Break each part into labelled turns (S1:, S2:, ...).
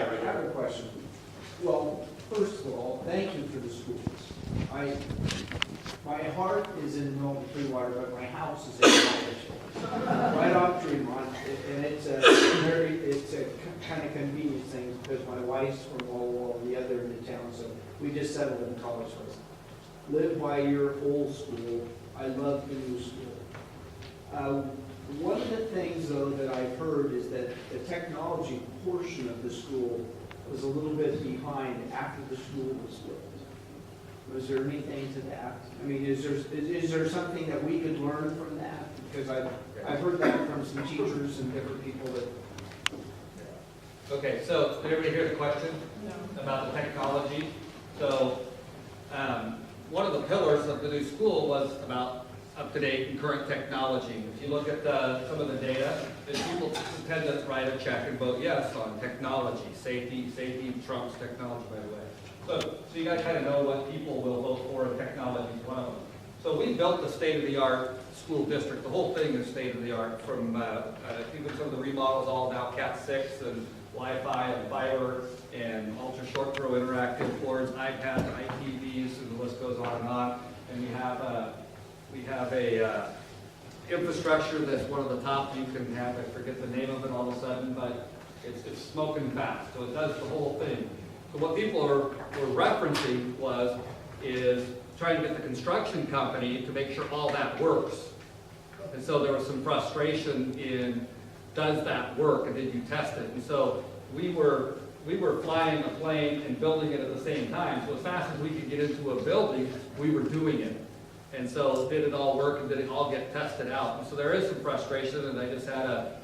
S1: I have a question. Well, first of all, thank you for the schools. My heart is in Milton-Freewater, but my house is in Milton, right off Tremont, and it's a kind of convenient thing because my wife's from Walla, the other end of town, so we just settled in College West. Live by your old school. I love the new school. One of the things, though, that I've heard is that the technology portion of the school was a little bit behind after the school was built. Was there anything to that? I mean, is there something that we could learn from that? Because I've heard that from some teachers and different people that.
S2: Okay, so did everybody hear the question about the technology? So one of the pillars of the new school was about up-to-date and current technology. If you look at some of the data, then people tend to write a check and vote yes on technology. Safety trumps technology, by the way. So you guys kind of know what people will vote for, and technology is one of them. So we built the state-of-the-art school district. The whole thing is state-of-the-art, from even some of the remodels, all now Cat 6 and Wi-Fi and fiber and ultra-short throw interactive boards, iPads, ITVs, and the list goes on and on. And we have a infrastructure that's one of the top you can have. I forget the name of it all of a sudden, but it's smoking fast. So it does the whole thing. So what people were referencing is trying to get the construction company to make sure all that works. And so there was some frustration in, does that work, and did you test it? And so we were flying a plane and building it at the same time. So as fast as we could get into a building, we were doing it. And so did it all work, and did it all get tested out? And so there is some frustration, and I just had a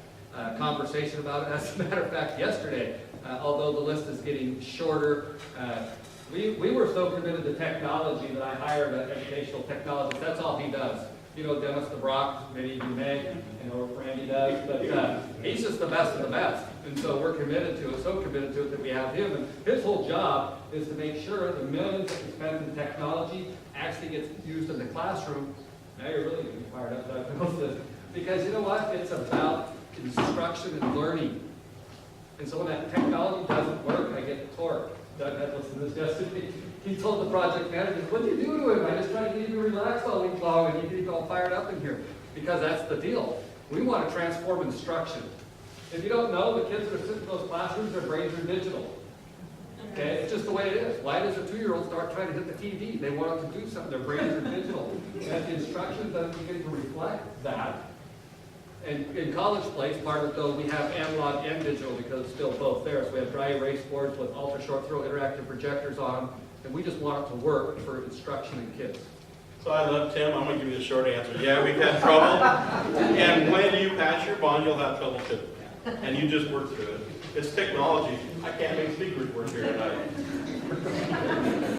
S2: conversation about it, as a matter of fact, yesterday. Although the list is getting shorter, we were so committed to technology that I hired an educational technologist. That's all he does. You know, Dennis DeBrock, many of you may, you know, Randy does, but he's just the best of the best. And so we're committed to it, so committed to it that we have him. And his whole job is to make sure the millions that we spend in technology actually gets used in the classroom. Now you're really getting fired up about this. Because you know what? It's about instruction and learning. And so when that technology doesn't work, I get torqued. Doug had listened to this yesterday. He told the project manager, what do you do to him? I just try to get you to relax all week long, and you get all fired up in here. Because that's the deal. We want to transform instruction. If you don't know, the kids that are sitting in those classrooms, their brains are digital. Okay, it's just the way it is. Why does a 2-year-old start trying to hit the TV? They want them to do something. Their brains are digital. And the instruction doesn't begin to reflect that. And in College Place, part of it though, we have analog and digital because it's still both there. So we have dry erase boards with ultra short throw interactive projectors on them, and we just want it to work for instruction in kids.
S3: So I love Tim. I'm going to give you the short answer. Yeah, we've had trouble. And when you pass your bond, you'll have trouble too. And you just work through it. It's technology. I can't make speakers work here tonight.